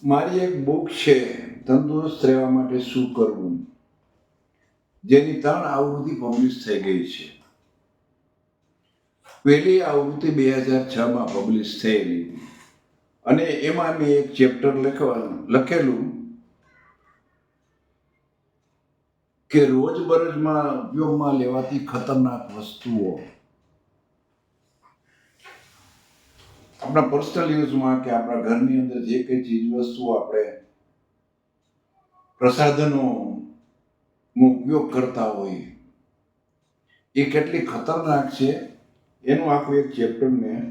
મારી એક બુક છે તંદુરસ્ત રહેવા માટે શું કરવું, જેની 3 આવૃત્તિ પબ્લિશ થઈ ગઈ છે. પહેલી આવૃત્તિ 2006માં પબ્લિશ થયેલી અને એમાં મેં એક ચેપ્ટર લખેલું કે રોજબરોજમાં ઉપયોગમાં લેવાતી ખતરનાક વસ્તુઓ, આપણા પર્સનલ યુઝમાં કે આપણા ઘરની અંદર જે કંઈ ચીજ વસ્તુઓ આપણે પ્રસાધનો ઉપયોગ કરતા હોય એ કેટલી ખતરનાક છે એનું આખું એક ચેપ્ટર મેં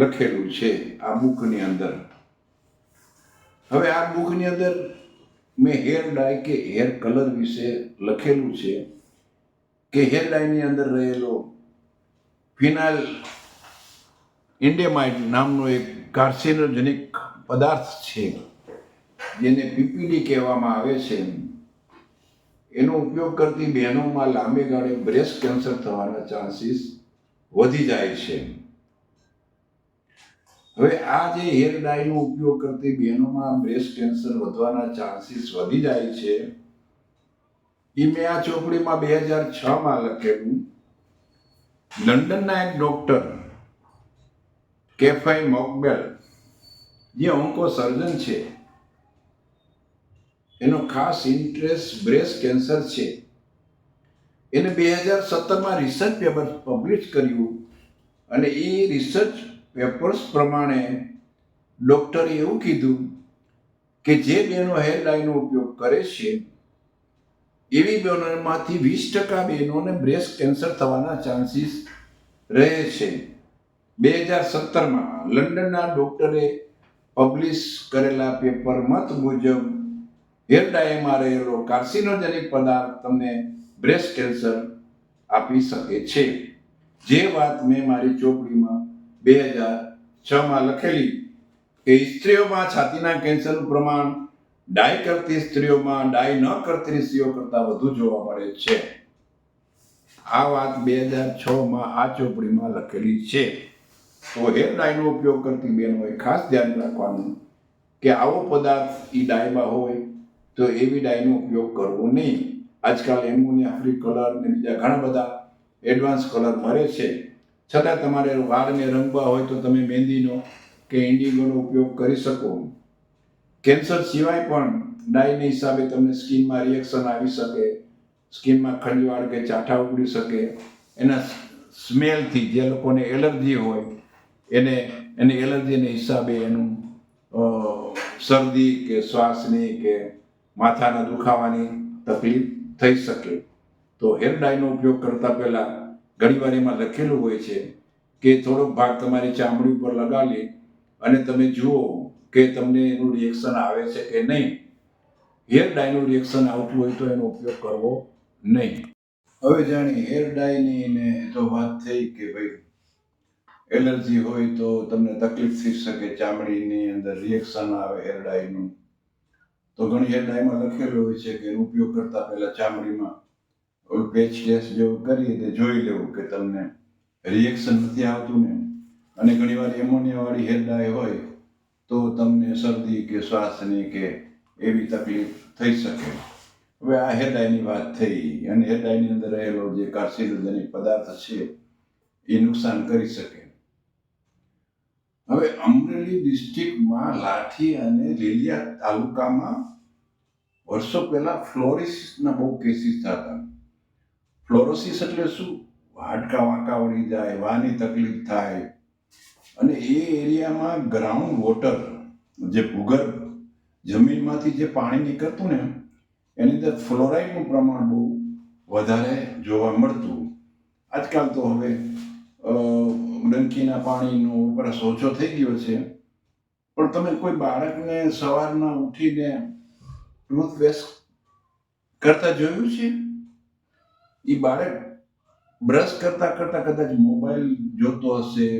લખેલું છે આ બુકની અંદર. હવે આ બુકની અંદર મેં હેર ડાય કે હેર કલર વિશે લખેલું છે કે હેર ડાયની અંદર રહેલો ફિનાઇલ ઇન્ડેમાઇડ નામનો એક કાર્સિનોજેનિક પદાર્થ છે, જેને પીપીડી કહેવામાં આવે છે. એનો ઉપયોગ કરતી બહેનોમાં લાંબે ગાળે બ્રેસ્ટ કેન્સર થવાના ચાન્સીસ વધી જાય છે. હવે આ જે હેર ડાયનો ઉપયોગ કરતી બહેનોમાં બ્રેસ્ટ કેન્સર વધવાના ચાન્સીસ વધી જાય છે એ મેં આ ચોપડીમાં 2006માં લખેલું. લંડનના એક ડોક્ટર કેફાઈ મોકબેલ, જે ઓન્કો સર્જન છે, એનો ખાસ ઇન્ટરેસ્ટ બ્રેસ્ટ કેન્સર છે. એને 2017માં રિસર્ચ પેપર પબ્લિશ કર્યું અને એ રિસર્ચ પેપર્સ પ્રમાણે ડોક્ટરે એવું કીધું કે જે બહેનો હેર ડાયનો ઉપયોગ કરે છે એવી બહેનોમાંથી 20% બહેનોને બ્રેસ્ટ કેન્સર થવાના ચાન્સીસ રહે છે. 2017માં લંડનના ડોક્ટરે પબ્લિશ કરેલા પેપર મત મુજબ હેર ડાયમાં રહેલો કાર્સિનોજેનિક પદાર્થ તમને બ્રેસ્ટ કેન્સર આપી શકે છે. જે વાત મેં મારી ચોપડીમાં 2006માં લખેલી કે સ્ત્રીઓમાં છાતીના કેન્સરનું પ્રમાણ ડાય કરતી સ્ત્રીઓમાં ડાય ન કરતી સ્ત્રીઓ કરતાં વધુ જોવા મળે છે. આ વાત 2006માં આ ચોપડીમાં લખેલી છે. તો હેર ડાયનો ઉપયોગ કરતી બહેનોએ ખાસ ધ્યાન રાખવાનું કે આવો પદાર્થ એ ડાયમાં હોય તો એવી ડાયનો ઉપયોગ કરવો નહીં. આજકાલ એમોનિયા ફ્રી કલર ને બીજા ઘણા બધા એડવાન્સ કલર મળે છે. છતાં તમારે વાળને રંગવા હોય તો તમે મહેંદીનો કે ઇન્ડિગોનો ઉપયોગ કરી શકો. કેન્સર સિવાય પણ ડાયના હિસાબે તમને સ્કિનમાં રિએક્શન આવી શકે, સ્કિનમાં ખંજવાળ કે ચાઠા ઉગડી શકે. એના સ્મેલથી જે લોકોને એલર્જી હોય એની એલર્જીના હિસાબે એનું શરદી કે શ્વાસની કે માથાના દુખાવાની તકલીફ થઈ શકે. તો હેર ડાયનો ઉપયોગ કરતા પહેલા ઘણીવાર એમાં લખેલું હોય છે કે થોડોક ભાગ તમારી ચામડી ઉપર લગાવી અને તમે જુઓ કે તમને એનું રિએક્શન આવે છે કે નહીં. હેર ડાયનું રિએક્શન આવતું હોય તો એનો ઉપયોગ કરવો નહીં. હવે જાણી હેર ડાયની ને તો વાત થઈ કે ભાઈ એલર્જી હોય તો તમને તકલીફ થઈ શકે, ચામડીની અંદર રિએક્શન આવે હેર ડાયનું. તો ઘણી હેર ડાયમાં લખેલું હોય છે કે એનો ઉપયોગ કરતા પહેલા ચામડીમાં પેચલેસ જેવું કરીને જોઈ લેવું કે તમને રિએક્શન નથી આવતું ને. અને ઘણીવાર એમોનિયાવાળી હેર ડાય હોય તો તમને શરદી કે શ્વાસની કે એવી તકલીફ થઈ શકે. હવે આ હેર ડાયની વાત થઈ અને હેર ડાયની અંદર રહેલો જે કાર્સિનોજેનિક પદાર્થ છે એ નુકસાન કરી શકે. હવે અમરેલી ડિસ્ટ્રિક્ટમાં લાઠી અને લીલિયા તાલુકામાં વર્ષો પહેલા ફ્લોરોસિસના બહુ કેસીસ થતા. ફ્લોરોસિસ એટલે શું? હાડકા વાંકા વળી જાય, વાની તકલીફ થાય. અને એ એરિયામાં ગ્રાઉન્ડ વોટર, જે ભૂગર્ભ જમીનમાંથી જે પાણી નીકળતું ને એની અંદર ફ્લોરાઇડનું પ્રમાણ બહુ વધારે જોવા મળતું. આજકાલ તો હવે ડંકીના પાણીનો વપરાશ ઓછો થઈ ગયો છે. પણ તમે કોઈ બાળકને સવારના ઉઠીને ટૂથપેસ્ટ કરતા જોયું છે? એ બાળક બ્રશ કરતા કરતા કદાચ મોબાઈલ જોતો હશે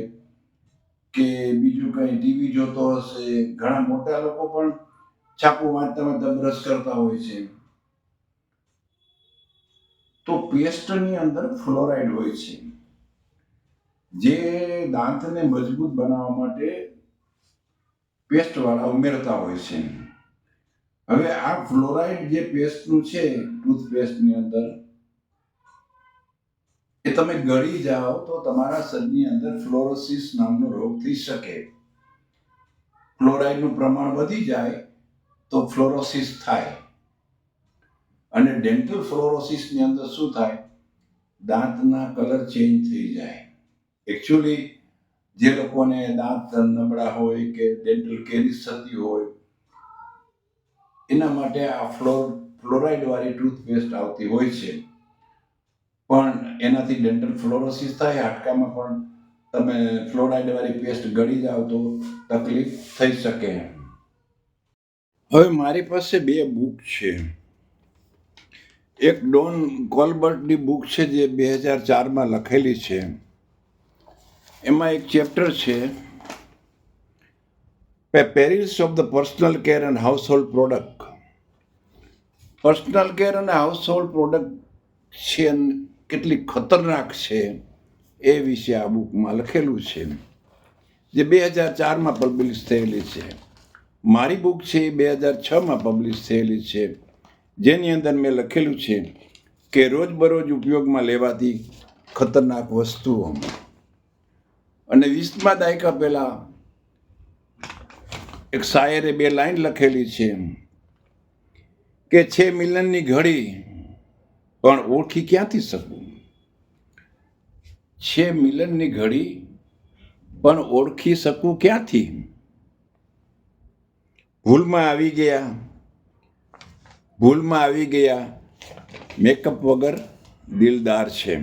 કે બીજું કંઈ ટીવી જોતો હશે. ઘણા મોટા લોકો પણ છાપું વાંચતા વાંચતા બ્રશ કરતા હોય છે. તો પેસ્ટની અંદર ફ્લોરાઇડ હોય છે, જે દાંતને મજબૂત બનાવવા માટે પેસ્ટવાળા ઉમેરતા હોય છે. હવે આ ફ્લોરાઇડ જે પેસ્ટનું છે ટૂથપેસ્ટની અંદર, એ તમે ગળી જાઓ તો તમારા શરીરની અંદર ફ્લોરોસિસ નામનો રોગ થઈ શકે. ફ્લોરાઇડનું પ્રમાણ વધી જાય તો ફ્લોરોસિસ થાય. અને ડેન્ટલ ફ્લોરોસિસની અંદર શું થાય? દાંતના કલર ચેન્જ થઈ જાય. એકચ્યુઅલી જે લોકોને દાંત નબળા હોય કે ડેન્ટલ કેરીસ થતી હોય, એના માટે આ ફ્લોરાઇડ વાળી ટૂથપેસ્ટ આવતી હોય છે. પણ એનાથી ડેન્ટલ ફ્લોરોસિસ થાય, હાડકામાં પણ તમે ફ્લોરાઇડ વાળી પેસ્ટ ગળી જાઓ તો તકલીફ થઈ શકે. હવે મારી પાસે 2 બુક છે. એક ડોન કોલ્બર્ટની બુક છે જે 2004માં લખેલી છે. એમાં એક ચેપ્ટર છે perils of the personal care and household product. Personal care અને હાઉસહોલ્ડ પ્રોડક્ટ છે કેટલી ખતરનાક છે એ વિશે આ બુકમાં લખેલું છે, જે 2004માં પબ્લિશ થયેલી છે. મારી બુક છે એ 2006માં પબ્લિશ થયેલી છે, જેની અંદર મેં લખેલું છે કે રોજબરોજ ઉપયોગમાં લેવાતી ખતરનાક વસ્તુઓ. અને 20મા દાયકા પહેલા એક શાયરે 2 લાઈન લખેલી છે કે 6 મિલનની ઘડી પણ ઓળખી ક્યાંથી શકું? 6 મિલનની ઘડી પણ ઓળખી શકું ક્યાંથી? ભૂલમાં આવી ગયા મેકઅપ વગર દિલદાર છે.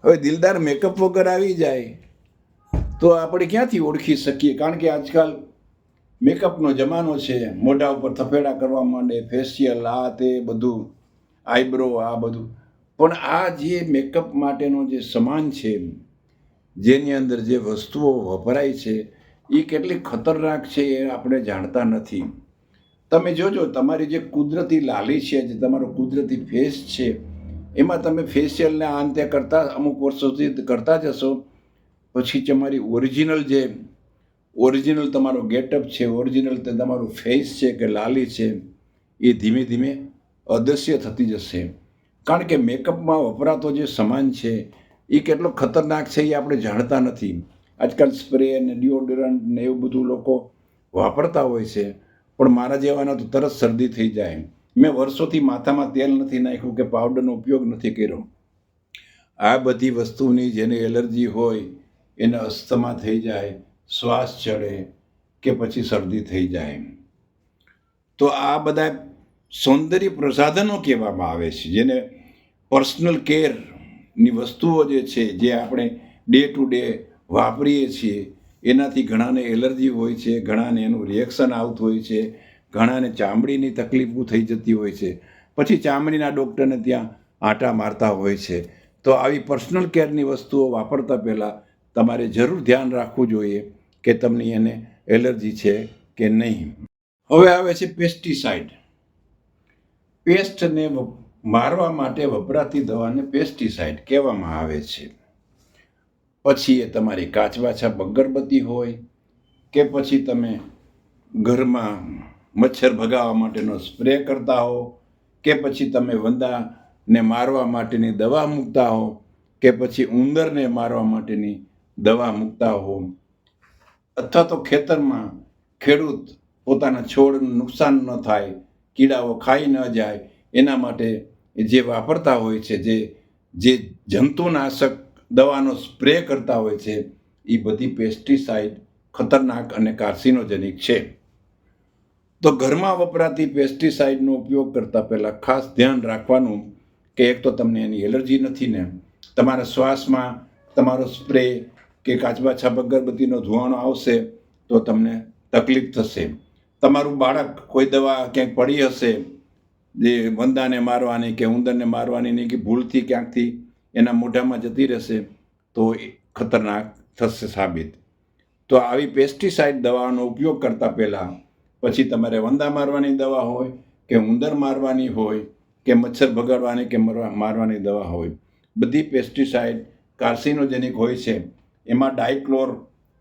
હવે દિલદાર મેકઅપ વગર આવી જાય તો આપણે ક્યાંથી ઓળખી શકીએ? કારણ કે આજકાલ મેકઅપનો જમાનો છે. મોઢા ઉપર થફેડા કરવા માંડે, ફેશિયલ, આ તે બધું, આઈબ્રો, આ બધું. પણ આ જે મેકઅપ માટેનો જે સામાન છે, જેની અંદર જે વસ્તુઓ વપરાય છે, એ કેટલી ખતરનાક છે એ આપણે જાણતા નથી. તમે જોજો, તમારી જે કુદરતી લાલી છે, જે તમારો કુદરતી ફેસ છે, એમાં તમે ફેશિયલને આ અંતે કરતા અમુક વર્ષો સુધી કરતા જશો, પછી તમારી ઓરિજિનલ તમારો ગેટઅપ છે, ઓરિજિનલ તમારું ફેસ છે કે લાલી છે, એ ધીમે ધીમે અદૃશ્ય થતી જશે. કારણ કે મેકઅપમાં વપરાતો જે સામાન છે એ કેટલો ખતરનાક છે એ આપણે જાણતા નથી. આજકાલ સ્પ્રે ને ડિઓડરન્ટ ને એવું બધું લોકો વાપરતા હોય છે, પણ મારા જેવાના તો તરત શરદી થઈ જાય. મેં વર્ષોથી માથામાં તેલ નથી નાખ્યું કે પાવડરનો ઉપયોગ નથી કર્યો. આ બધી વસ્તુની જેને એલર્જી હોય એને અસ્થમા થઈ જાય, શ્વાસ ચડે કે પછી શરદી થઈ જાય. તો આ બધા સૌંદર્ય પ્રસાધનો કહેવામાં આવે છે, જેને પર્સનલ કેરની વસ્તુઓ જે છે, જે આપણે ડે ટુ ડે વાપરીએ છીએ, એનાથી ઘણાને એલર્જી હોય છે, ઘણાને એનું રિએક્શન આવતું હોય છે, ઘણાને ચામડીની તકલીફો થઈ જતી હોય છે, પછી ચામડીના ડૉક્ટરને ત્યાં આંટા મારતા હોય છે. તો આવી પર્સનલ કેરની વસ્તુઓ વાપરતા પહેલાં તમારે જરૂર ધ્યાન રાખવું જોઈએ કે તમને એને એલર્જી છે કે નહીં. હવે આવે છે પેસ્ટિસાઇડ. પેસ્ટને મારવા માટે વપરાતી દવાને પેસ્ટિસાઇડ કહેવામાં આવે છે. પછી એ તમારી કાચવાછા અગરબત્તી હોય કે પછી તમે ઘરમાં મચ્છર ભગાવવા માટેનો સ્પ્રે કરતા હો કે પછી તમે વંદાને મારવા માટેની દવા મૂકતા હો કે પછી ઉંદરને મારવા માટેની દવા મૂકતા હો, અથવા તો ખેતરમાં ખેડૂત પોતાના છોડને નુકસાન ન થાય, કીડાઓ ખાઈ ન જાય, એના માટે જે વાપરતા હોય છે, જે જંતુનાશક દવાનો સ્પ્રે કરતા હોય છે, એ બધી પેસ્ટિસાઇડ ખતરનાક અને કાર્સિનોજેનિક છે. તો ઘરમાં વપરાતી પેસ્ટિસાઇડનો ઉપયોગ કરતાં પહેલાં ખાસ ધ્યાન રાખવાનું કે એક તો તમને એની એલર્જી નથી ને, તમારા શ્વાસમાં તમારો સ્પ્રે કે કાચબા છાપ અગરબત્તીનો ધુવાણો આવશે તો તમને તકલીફ થશે. તમારું બાળક કોઈ દવા ક્યાંક પડી હશે જે વંદાને મારવાની કે ઉંદરને મારવાની નહીં, કે ભૂલથી ક્યાંકથી એના મોઢામાં જતી રહેશે તો એ ખતરનાક થશે સાબિત. તો આવી પેસ્ટિસાઇડ દવાનો ઉપયોગ કરતાં પહેલાં પછી તમારે વંદા મારવાની દવા હોય કે ઉંદર મારવાની હોય કે મચ્છર ભગાડવાની કે મારવાની દવા હોય, બધી પેસ્ટિસાઇડ કાર્સિનોજેનિક હોય છે. એમાં ડાયક્લોર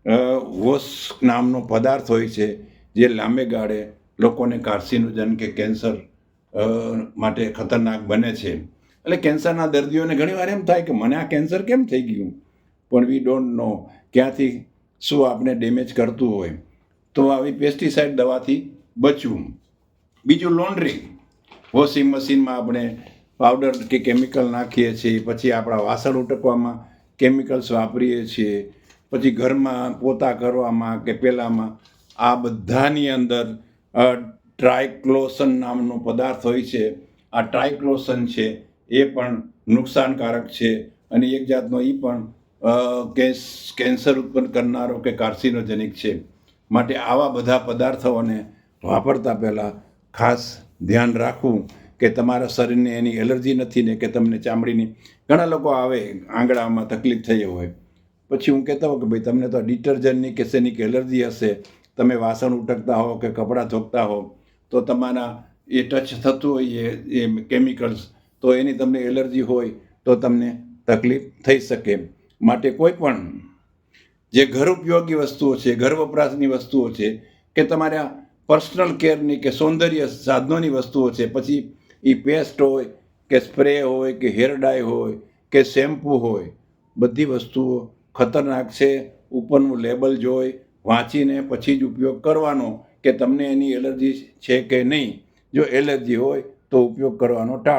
વોશ નામનો પદાર્થ હોય છે જે લાંબે ગાળે લોકોને કાર્સિનોજન કે કેન્સર માટે ખતરનાક બને છે. એટલે કેન્સરના દર્દીઓને ઘણીવાર એમ થાય કે મને આ કેન્સર કેમ થઈ ગયું, પણ વી ડોન્ટ નો ક્યાંથી શું આપણે ડેમેજ કરતું હોય. તો આવી પેસ્ટિસાઇડ દવાથી બચવું. બીજું લોન્ડ્રી. વોશિંગ મશીનમાં આપણે પાવડર કે કેમિકલ નાખીએ છીએ, પછી આપણા વાસણ ઉટકવામાં કેમિકલ્સ વાપરીએ છીએ, પછી ઘરમાં પોતા કરવામાં કે પેલામાં આ બધાની અંદર ટ્રાયક્લોસન નામનો પદાર્થ હોય છે. આ ટ્રાયક્લોસન છે એ પણ નુકસાનકારક છે અને એક જાતનો એ પણ કેન્સર ઉત્પન્ન કરનારો કે કાર્સિનોજેનિક છે. માટે આવા બધા પદાર્થોને વાપરતા પહેલાં ખાસ ધ્યાન રાખવું કે તમારા શરીરને એની એલર્જી નથી ને કે તમને ચામડીની. ઘણા લોકો આવે આંગળામાં તકલીફ થઈ હોય, પછી હું કહેતો હોઉં કે ભાઈ તમને તો ડિટર્જન્ટની કે શેની કે એલર્જી હશે, તમે વાસણ ઉટકતા હો કે કપડાં ધોતા હો તો તમારા એ ટચ થતું હોય એ કેમિકલ્સ, તો એની તમને એલર્જી હોય તો તમને તકલીફ થઈ શકે. માટે કોઈ પણ જે ઘર ઉપયોગી વસ્તુઓ છે, ઘર વપરાશની વસ્તુઓ છે કે તમારા પર્સનલ કેરની કે સૌંદર્ય સાધનોની વસ્તુઓ છે, પછી એ પેસ્ટ હોય કે સ્પ્રે હોય કે હેર ડાય હોય કે શેમ્પૂ હોય, બધી વસ્તુઓ ખતરનાક છે. ઉપરનું લેબલ જોઈ વાંચીને પછી જ ઉપયોગ કરવાનો કે તમને એની એલર્જી છે કે નહીં. જો એલર્જી હોય તો ઉપયોગ કરવાનો ટાળો.